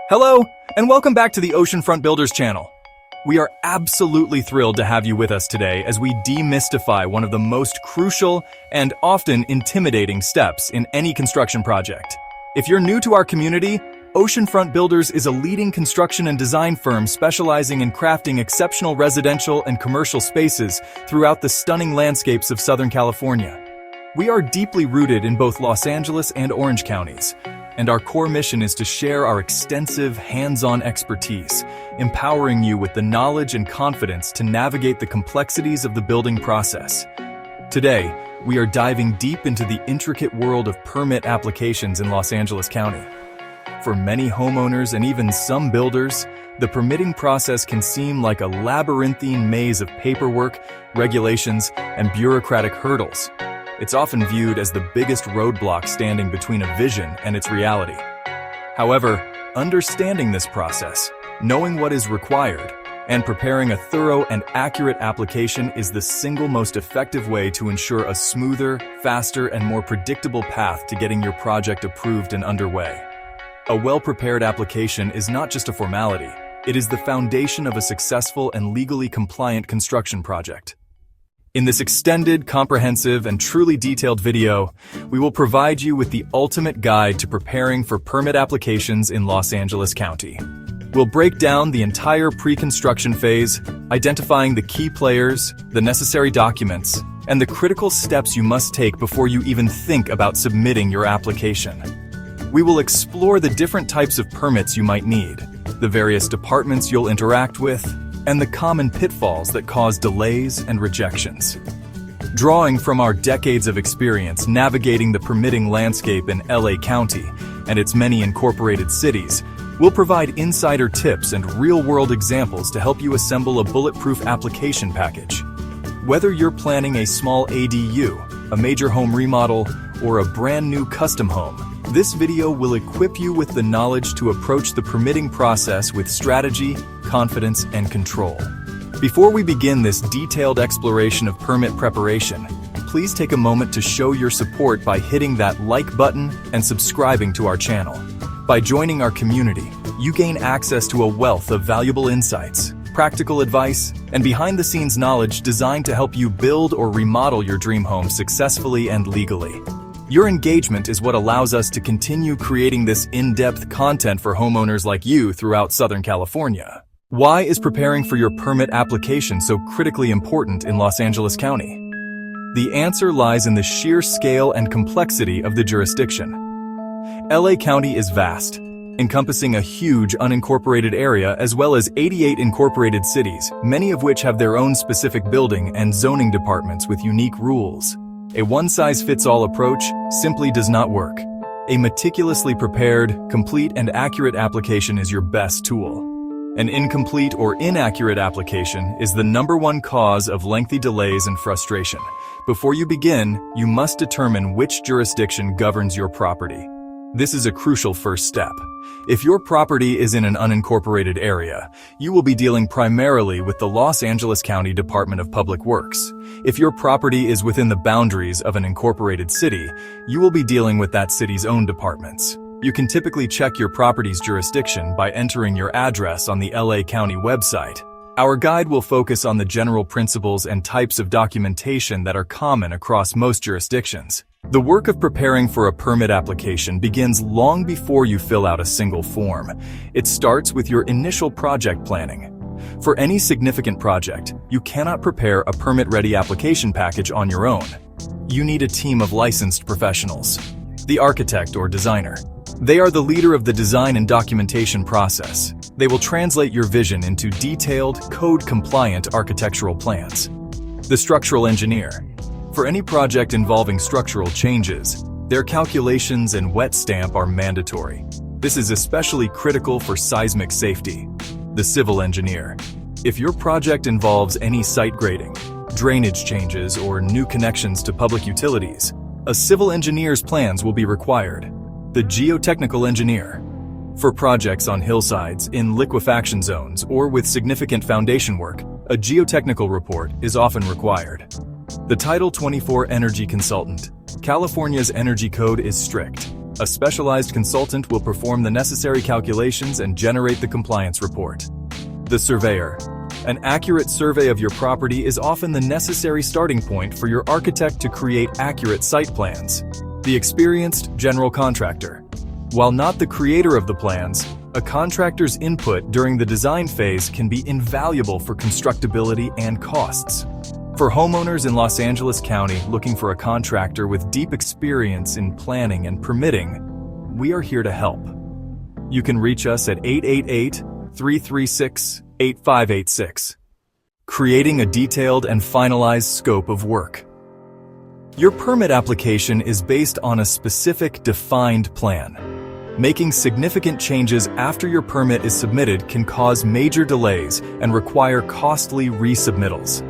Hello, and welcome back to the Oceanfront Builders channel. We are absolutely thrilled to have you with us today as we demystify one of the most crucial and often intimidating steps in any construction project. If you're new to our community, Oceanfront Builders is a leading construction and design firm specializing in crafting exceptional residential and commercial spaces throughout the stunning landscapes of Southern California. We are deeply rooted in both Los Angeles and Orange counties, and our core mission is to share our extensive hands-on expertise, empowering you with the knowledge and confidence to navigate the complexities of the building process. Today, we are diving deep into the intricate world of permit applications in Los Angeles County. For many homeowners and even some builders, the permitting process can seem like a labyrinthine maze of paperwork, regulations, and bureaucratic hurdles. It's often viewed as the biggest roadblock standing between a vision and its reality. However, understanding this process, knowing what is required, and preparing a thorough and accurate application is the single most effective way to ensure a smoother, faster, and more predictable path to getting your project approved and underway. A well-prepared application is not just a formality, it is the foundation of a successful and legally compliant construction project. In this extended, comprehensive, and truly detailed video, we will provide you with the ultimate guide to preparing for permit applications in Los Angeles County. We'll break down the entire pre-construction phase, identifying the key players, the necessary documents, and the critical steps you must take before you even think about submitting your application. We will explore the different types of permits you might need, the various departments you'll interact with, and the common pitfalls that cause delays and rejections. Drawing from our decades of experience navigating the permitting landscape in LA County and its many incorporated cities, we'll provide insider tips and real-world examples to help you assemble a bulletproof application package. Whether you're planning a small ADU, a major home remodel, or a brand new custom home, this video will equip you with the knowledge to approach the permitting process with strategy, confidence, and control. Before we begin this detailed exploration of permit preparation, please take a moment to show your support by hitting that like button and subscribing to our channel. By joining our community, you gain access to a wealth of valuable insights, practical advice, and behind-the-scenes knowledge designed to help you build or remodel your dream home successfully and legally. Your engagement is what allows us to continue creating this in-depth content for homeowners like you throughout Southern California. Why is preparing for your permit application so critically important in Los Angeles County? The answer lies in the sheer scale and complexity of the jurisdiction. LA County is vast, encompassing a huge unincorporated area as well as 88 incorporated cities, many of which have their own specific building and zoning departments with unique rules. A one-size-fits-all approach simply does not work. A meticulously prepared, complete, and accurate application is your best tool. An incomplete or inaccurate application is the #1 cause of lengthy delays and frustration. Before you begin, you must determine which jurisdiction governs your property. This is a crucial first step. If your property is in an unincorporated area, you will be dealing primarily with the Los Angeles County Department of Public Works. If your property is within the boundaries of an incorporated city, you will be dealing with that city's own departments. You can typically check your property's jurisdiction by entering your address on the LA County website. Our guide will focus on the general principles and types of documentation that are common across most jurisdictions. The work of preparing for a permit application begins long before you fill out a single form. It starts with your initial project planning. For any significant project, you cannot prepare a permit-ready application package on your own. You need a team of licensed professionals. The architect or designer. They are the leader of the design and documentation process. They will translate your vision into detailed, code-compliant architectural plans. The structural engineer. For any project involving structural changes, their calculations and wet stamp are mandatory. This is especially critical for seismic safety. The civil engineer. If your project involves any site grading, drainage changes, or new connections to public utilities, a civil engineer's plans will be required. The geotechnical engineer. For projects on hillsides, in liquefaction zones, or with significant foundation work, a geotechnical report is often required. The Title 24 Energy Consultant. California's energy code is strict. A specialized consultant will perform the necessary calculations and generate the compliance report. The surveyor. An accurate survey of your property is often the necessary starting point for your architect to create accurate site plans. The experienced general contractor. While not the creator of the plans, a contractor's input during the design phase can be invaluable for constructability and costs. For homeowners in Los Angeles County looking for a contractor with deep experience in planning and permitting, we are here to help. You can reach us at 888-336-8586. Creating a detailed and finalized scope of work. Your permit application is based on a specific defined plan. Making significant changes after your permit is submitted can cause major delays and require costly resubmittals.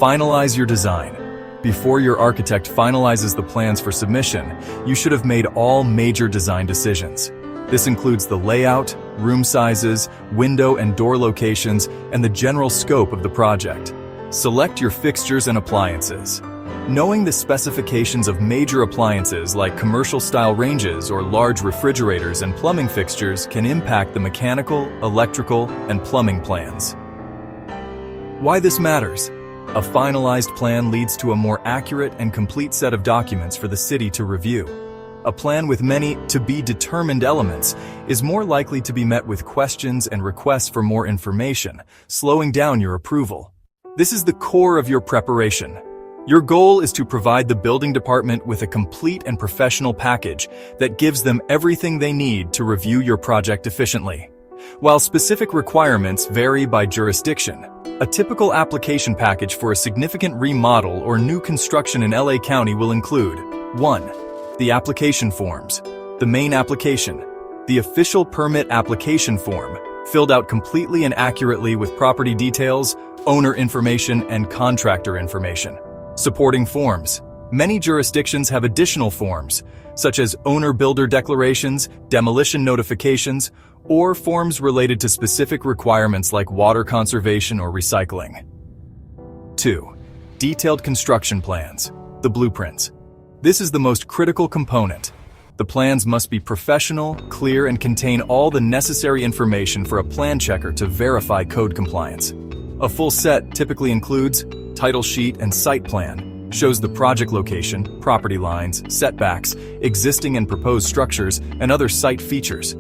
Finalize your design. Before your architect finalizes the plans for submission, you should have made all major design decisions. This includes the layout, room sizes, window and door locations, and the general scope of the project. Select your fixtures and appliances. Knowing the specifications of major appliances like commercial-style ranges or large refrigerators and plumbing fixtures can impact the mechanical, electrical, and plumbing plans. Why this matters? A finalized plan leads to a more accurate and complete set of documents for the city to review. A plan with many to-be-determined elements is more likely to be met with questions and requests for more information, slowing down your approval. This is the core of your preparation. Your goal is to provide the building department with a complete and professional package that gives them everything they need to review your project efficiently. While specific requirements vary by jurisdiction, a typical application package for a significant remodel or new construction in LA County will include 1. The application forms. The main application. The official permit application form, filled out completely and accurately with property details, owner information, and contractor information. Supporting forms. Many jurisdictions have additional forms, such as owner-builder declarations, demolition notifications, or forms related to specific requirements like water conservation or recycling. 2. Detailed construction plans, the blueprints. This is the most critical component. The plans must be professional, clear, and contain all the necessary information for a plan checker to verify code compliance. A full set typically includes title sheet and site plan, shows the project location, property lines, setbacks, existing and proposed structures, and other site features.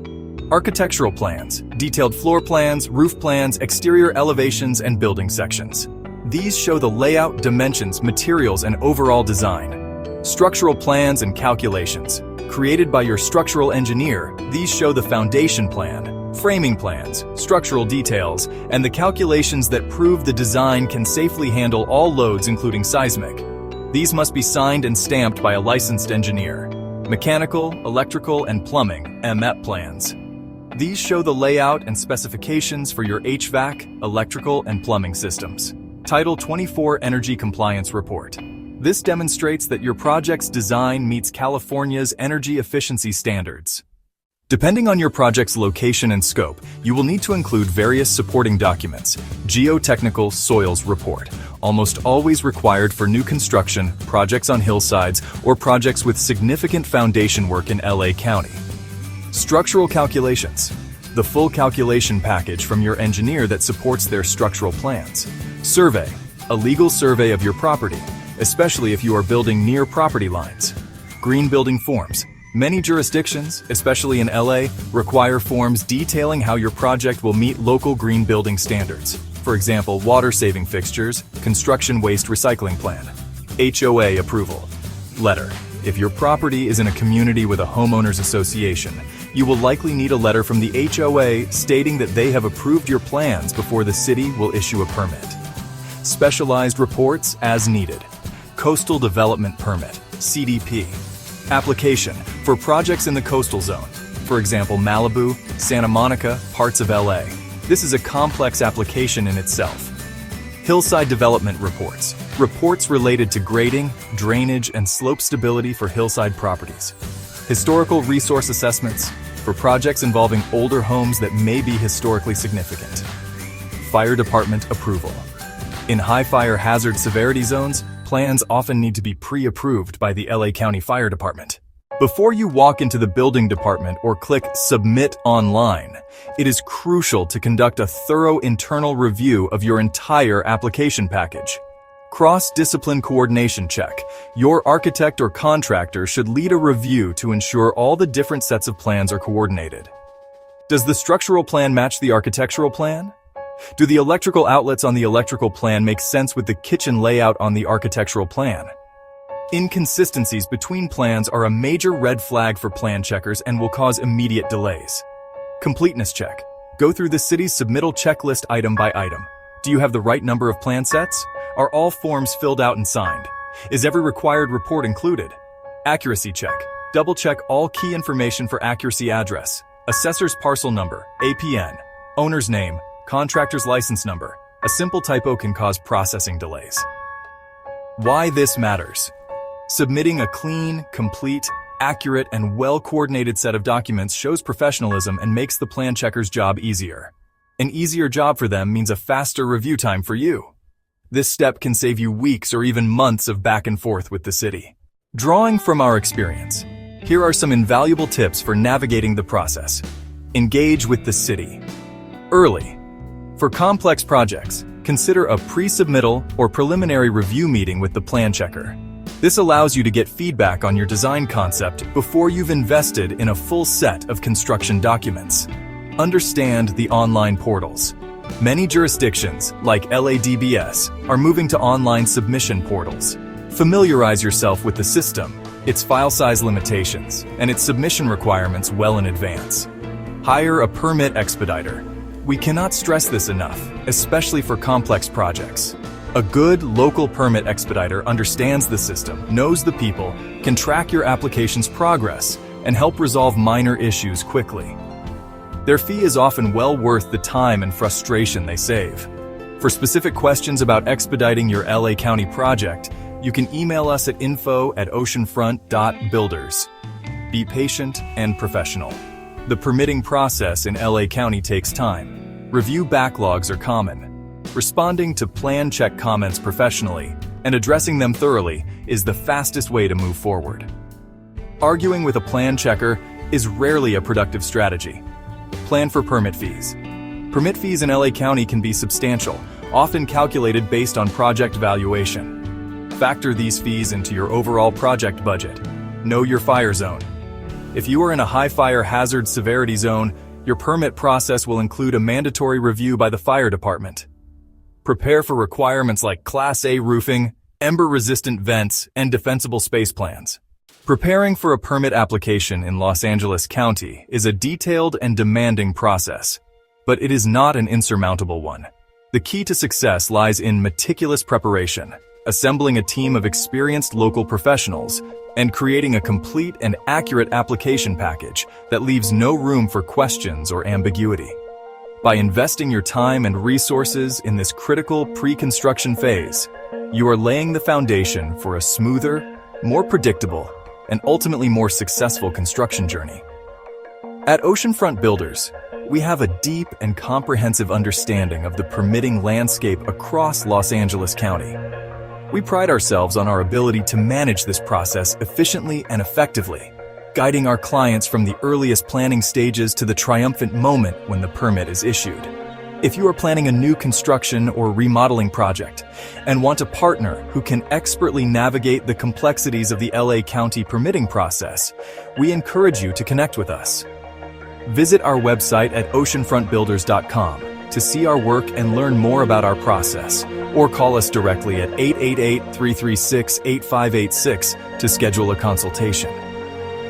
Architectural plans, detailed floor plans, roof plans, exterior elevations, and building sections. These show the layout, dimensions, materials, and overall design. Structural plans and calculations. Created by your structural engineer, these show the foundation plan, framing plans, structural details, and the calculations that prove the design can safely handle all loads including seismic. These must be signed and stamped by a licensed engineer. Mechanical, electrical, and plumbing (MEP) plans. These show the layout and specifications for your HVAC, electrical, and plumbing systems. Title 24 Energy Compliance Report. This demonstrates that your project's design meets California's energy efficiency standards. Depending on your project's location and scope, you will need to include various supporting documents. Geotechnical soils report, almost always required for new construction, projects on hillsides, or projects with significant foundation work in LA County. Structural calculations, the full calculation package from your engineer that supports their structural plans. Survey, a legal survey of your property, especially if you are building near property lines. Green building forms. Many jurisdictions, especially in LA, require forms detailing how your project will meet local green building standards. For example, water-saving fixtures, construction waste recycling plan. HOA approval. Letter. If your property is in a community with a homeowners association, you will likely need a letter from the HOA stating that they have approved your plans before the city will issue a permit. Specialized reports as needed. Coastal Development Permit, CDP. Application for projects in the coastal zone, for example Malibu, Santa Monica, parts of LA. This is a complex application in itself. Hillside Development Reports, reports related to grading, drainage, and slope stability for hillside properties. Historical Resource Assessments, for projects involving older homes that may be historically significant. Fire Department Approval. In high fire hazard severity zones, plans often need to be pre-approved by the LA County Fire Department. Before you walk into the building department or click Submit Online, it is crucial to conduct a thorough internal review of your entire application package. Cross-discipline coordination check. Your architect or contractor should lead a review to ensure all the different sets of plans are coordinated. Does the structural plan match the architectural plan? Do the electrical outlets on the electrical plan make sense with the kitchen layout on the architectural plan? Inconsistencies between plans are a major red flag for plan checkers and will cause immediate delays. Completeness check. Go through the city's submittal checklist item by item. Do you have the right number of plan sets? Are all forms filled out and signed? Is every required report included? Accuracy check. Double check all key information for accuracy: address, assessor's parcel number, APN, owner's name, contractor's license number. A simple typo can cause processing delays. Why this matters. Submitting a clean, complete, accurate, and well-coordinated set of documents shows professionalism and makes the plan checker's job easier. An easier job for them means a faster review time for you. This step can save you weeks or even months of back and forth with the city. Drawing from our experience, here are some invaluable tips for navigating the process. Engage with the city. Early. For complex projects, consider a pre-submittal or preliminary review meeting with the plan checker. This allows you to get feedback on your design concept before you've invested in a full set of construction documents. Understand the online portals. Many jurisdictions, like LADBS, are moving to online submission portals. Familiarize yourself with the system, its file size limitations, and its submission requirements well in advance. Hire a permit expediter. We cannot stress this enough, especially for complex projects. A good local permit expediter understands the system, knows the people, can track your application's progress, and help resolve minor issues quickly. Their fee is often well worth the time and frustration they save. For specific questions about expediting your LA County project, you can email us at info@oceanfront.builders. Be patient and professional. The permitting process in LA County takes time. Review backlogs are common. Responding to plan check comments professionally and addressing them thoroughly is the fastest way to move forward. Arguing with a plan checker is rarely a productive strategy. Plan for permit fees. Permit fees in LA County can be substantial, often calculated based on project valuation. Factor these fees into your overall project budget. Know your fire zone. If you are in a high fire hazard severity zone, your permit process will include a mandatory review by the fire department. Prepare for requirements like Class A roofing, ember-resistant vents, and defensible space plans. Preparing for a permit application in Los Angeles County is a detailed and demanding process, but it is not an insurmountable one. The key to success lies in meticulous preparation, assembling a team of experienced local professionals, and creating a complete and accurate application package that leaves no room for questions or ambiguity. By investing your time and resources in this critical pre-construction phase, you are laying the foundation for a smoother, more predictable, and ultimately more successful construction journey. At Oceanfront Builders, we have a deep and comprehensive understanding of the permitting landscape across Los Angeles County. We pride ourselves on our ability to manage this process efficiently and effectively, guiding our clients from the earliest planning stages to the triumphant moment when the permit is issued. If you are planning a new construction or remodeling project and want a partner who can expertly navigate the complexities of the LA County permitting process, we encourage you to connect with us. Visit our website at oceanfrontbuilders.com to see our work and learn more about our process, or call us directly at 888-336-8586 to schedule a consultation.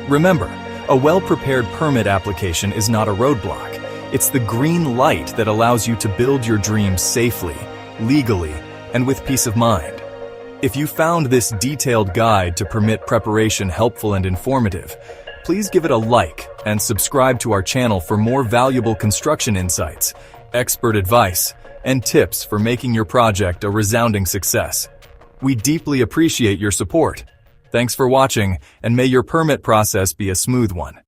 Remember, a well-prepared permit application is not a roadblock. It's the green light that allows you to build your dreams safely, legally, and with peace of mind. If you found this detailed guide to permit preparation helpful and informative, please give it a like and subscribe to our channel for more valuable construction insights, expert advice, and tips for making your project a resounding success. We deeply appreciate your support. Thanks for watching, and may your permit process be a smooth one.